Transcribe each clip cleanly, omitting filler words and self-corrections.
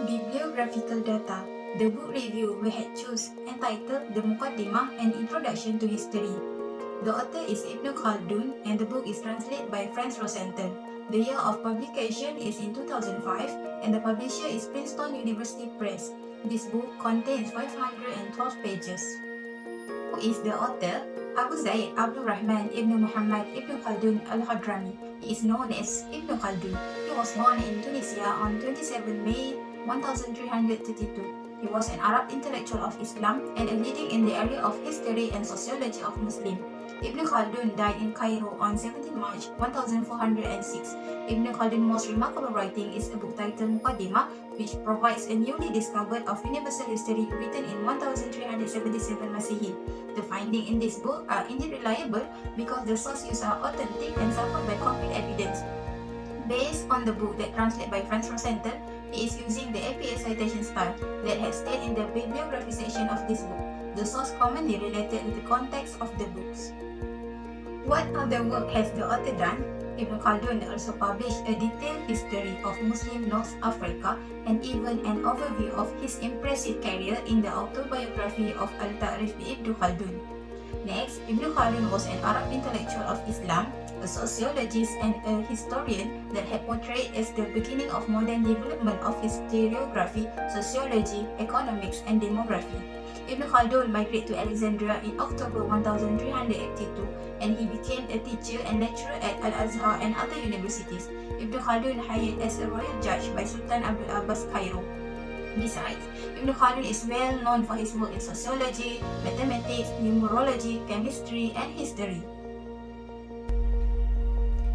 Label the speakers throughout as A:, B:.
A: Bibliographical data. The book review we had choose entitled The Muqaddimah, An Introduction to History. The author is Ibn Khaldun and the book is translated by Franz Rosenthal. The year of publication is in 2005 and the publisher is Princeton University Press. This book contains 512 pages. Who is the author? Abu Zaid Abdul Rahman Ibn Muhammad Ibn Khaldun al-Hadrami. He is known as Ibn Khaldun. He was born in Tunisia on 27 May 1332. He was an Arab intellectual of Islam and a leading in the area of history and sociology of Muslim. Ibn Khaldun died in Cairo on 17 March 1406. Ibn Khaldun's most remarkable writing is a book titled Muqaddimah, which provides a newly discovered of universal history written in 1377 Masehi. The findings in this book are indeed reliable because the sources are authentic and supported by concrete evidence. Based on the book that translated by Franz Rosenthal, he is using the APA citation style that has stayed in the bibliography section of this book. The source commonly related to the context of the books. What other work has the author done? Ibn Khaldun also published a detailed history of Muslim North Africa and even an overview of his impressive career in the autobiography of Al-Ta'rif Ibn Khaldun. Next, Ibn Khaldun was an Arab intellectual of Islam, a sociologist and a historian that had portrayed as the beginning of modern development of historiography, sociology, economics, and demography. Ibn Khaldun migrated to Alexandria in October 1382 and he became a teacher and lecturer at Al-Azhar and other universities. Ibn Khaldun hired as a royal judge by Sultan Abdul Abbas Cairo. Besides, Ibn Khaldun is well known for his work in sociology, mathematics, numerology, chemistry, and history.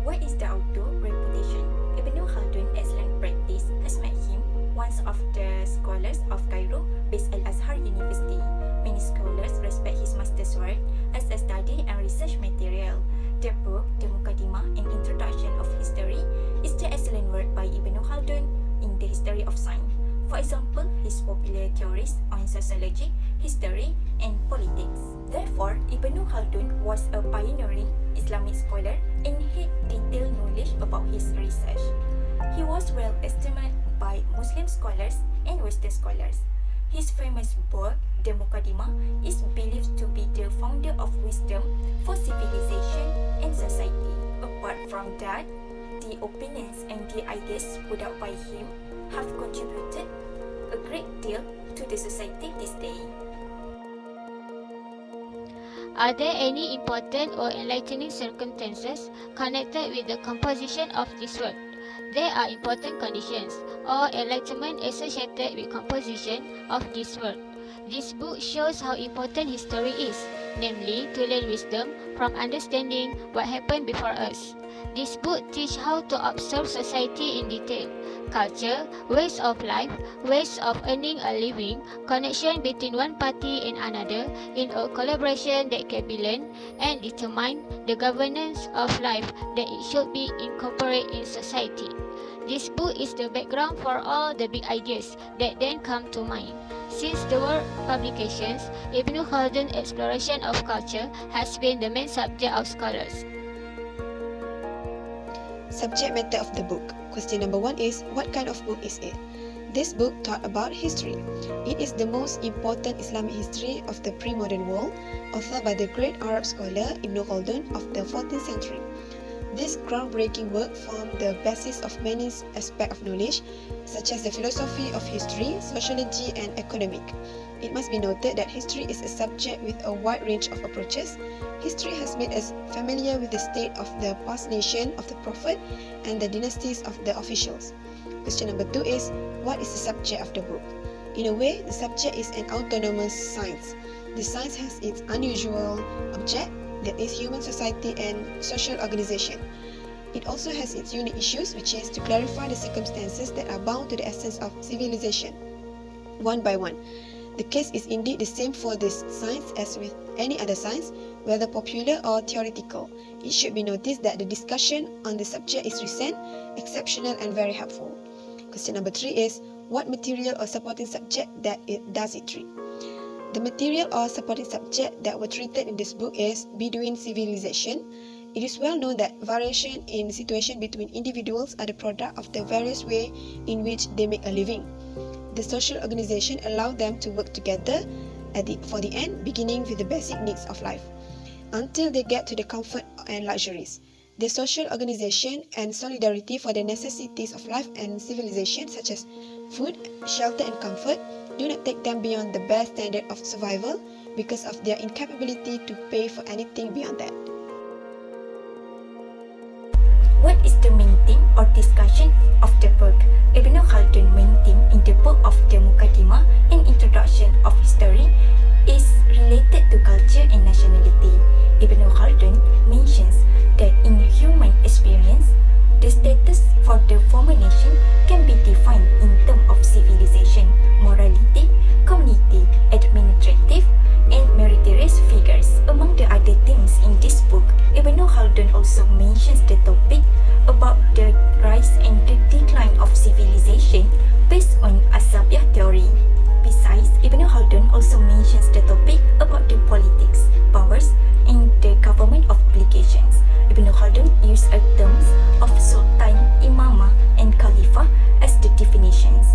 B: What is the author's reputation? Ibn Khaldun's excellent practice has made him one of the scholars of Cairo-based Al-Azhar University. Many scholars respect his master's work as a study and research material. The book, The Muqaddimah, An Introduction of History, is the excellent work by Ibn Khaldun in the history of science. For example, his popular theories on sociology, history, and politics. Therefore, Ibn Khaldun was a pioneering Islamic scholar and had detailed knowledge about his research. He was well estimated by Muslim scholars and Western scholars. His famous book, The Muqaddimah, is believed to be the founder of wisdom for civilization and society. Apart from that, the opinions and the ideas put out by him have contributed a great deal to the society this day.
C: Are there any important or enlightening circumstances connected with the composition of this work? There are important conditions or enlightenment associated with composition of this work. This book shows how important history is, namely to learn wisdom from understanding what happened before us. This book teaches how to observe society in detail, culture, ways of life, ways of earning a living, connection between one party and another in a collaboration that can be learned and determine the governance of life that it should be incorporated in society. This book is the background for all the big ideas that then come to mind. Since the work publications, Ibn Khaldun's exploration of culture has been the main subject of scholars.
D: Subject matter of the book. Question number 1 is, what kind of book is it? This book taught about history. It is the most important Islamic history of the pre-modern world, authored by the great Arab scholar Ibn Khaldun of the 14th century. This groundbreaking work formed the basis of many aspects of knowledge, such as the philosophy of history, sociology, and economic. It must be noted that history is a subject with a wide range of approaches. History has made us familiar with the state of the past nation of the Prophet and the dynasties of the officials. Question number 2 is, what is the subject of the book? In a way, the subject is an autonomous science. The science has its unusual object, that is human society and social organization. It also has its unique issues, which is to clarify the circumstances that are bound to the essence of civilization. One by one. The case is indeed the same for this science as with any other science, whether popular or theoretical. It should be noticed that the discussion on the subject is recent, exceptional, and very helpful. Question number 3 is, what material or supporting subject does it treat? The material or supporting subject that were treated in this book is Bedouin civilization. It is well known that variation in the situation between individuals are the product of the various way in which they make a living. The social organization allowed them to work together for the end, beginning with the basic needs of life, until they get to the comfort and luxuries. The social organization and solidarity for the necessities of life and civilization, such as food, shelter, and comfort, do not take them beyond the bare standard of survival because of their incapability to pay for anything beyond that.
B: What is the main theme or discussion of the book? Ibn Khaldun's main theme in the book of the Muqaddimah, an introduction of history, is related to culture and nationality. Ibn Khaldun mentions that in human experience, the status for the former nation can be defined in terms of civilization, morality, community, administrative, and meritorious figures. Among the other themes in this book, Ibn Khaldun also mentions the topic about the rise and the decline of civilization based on Asabiyah theory. Besides, Ibn Khaldun also mentions the topic about the politics, powers, and the government of obligations. Ibn Khaldun used terms of sultan, imamah, and khalifa as the definitions.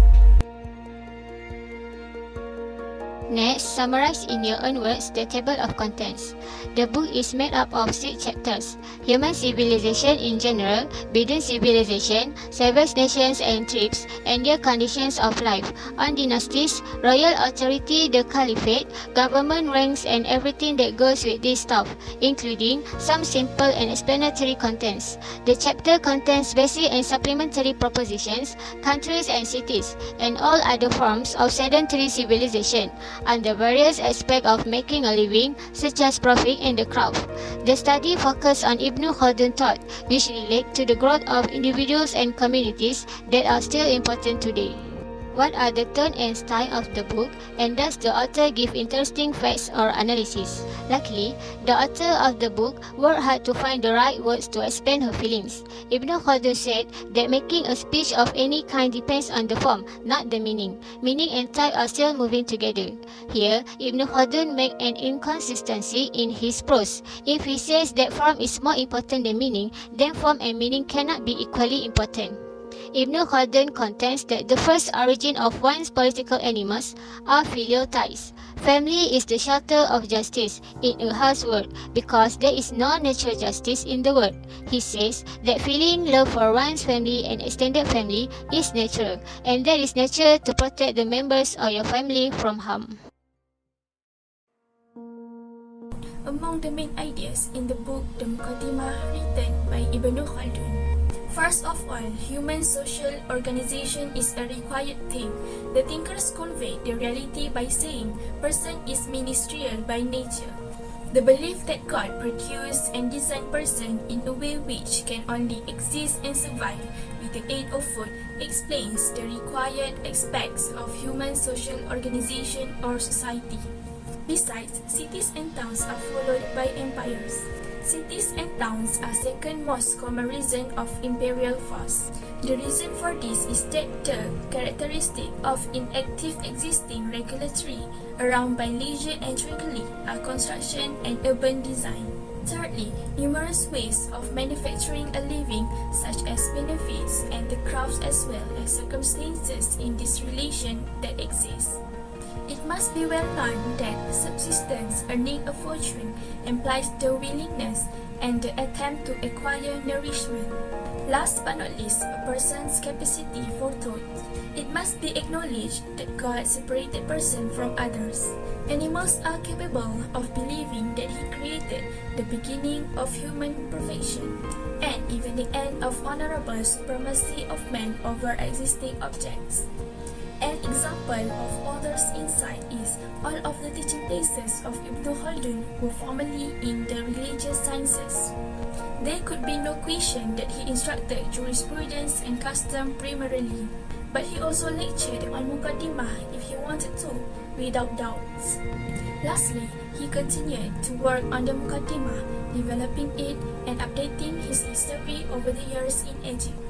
C: Next, summarize in your own words the table of contents. The book is made up of 6 chapters: human civilization in general, Bedouin civilization, savage nations and tribes, and their conditions of life, on dynasties, royal authority, the caliphate, government ranks, and everything that goes with this stuff, including some simple and explanatory contents. The chapter contains basic and supplementary propositions, countries and cities, and all other forms of sedentary civilization, under various aspects of making a living, such as profit and the craft. The study focuses on Ibn Khaldun's thought, which relate to the growth of individuals and communities that are still important today. What are the tone and style of the book, and does the author give interesting facts or analysis? Luckily, the author of the book worked hard to find the right words to explain her feelings. Ibn Khaldun said that making a speech of any kind depends on the form, not the meaning. Meaning and type are still moving together. Here, Ibn Khaldun makes an inconsistency in his prose. If he says that form is more important than meaning, then form and meaning cannot be equally important. Ibn Khaldun contends that the first origin of one's political animals are filial ties. Family is the shelter of justice in a harsh world because there is no natural justice in the world. He says that feeling love for one's family and extended family is natural, and that is natural to protect the members of your family from harm.
E: Among the main ideas in the book The Muqaddimah written by Ibn Khaldun. First of all, human social organization is a required thing. The thinkers convey the reality by saying person is ministerial by nature. The belief that God produced and designed person in a way which can only exist and survive with the aid of food explains the required aspects of human social organization or society. Besides, cities and towns are followed by empires. Cities and towns are second most common reason of imperial force. The reason for this is that the characteristic of inactive existing regulatory around by leisure and tranquility are construction and urban design. Thirdly, numerous ways of manufacturing a living such as benefits and the crafts as well as circumstances in this relation that exist. It must be well known that subsistence, earning a fortune, implies the willingness and the attempt to acquire nourishment. Last but not least, a person's capacity for thought. It must be acknowledged that God separated person from others. Animals are capable of believing that He created the beginning of human perfection and even the end of honorable supremacy of man over existing objects. An example of author's insight is all of the teaching places of Ibn Khaldun were formerly in the religious sciences. There could be no question that he instructed jurisprudence and custom primarily, but he also lectured on Muqaddimah if he wanted to, without doubts. Lastly, he continued to work on the Muqaddimah, developing it and updating his history over the years in Egypt.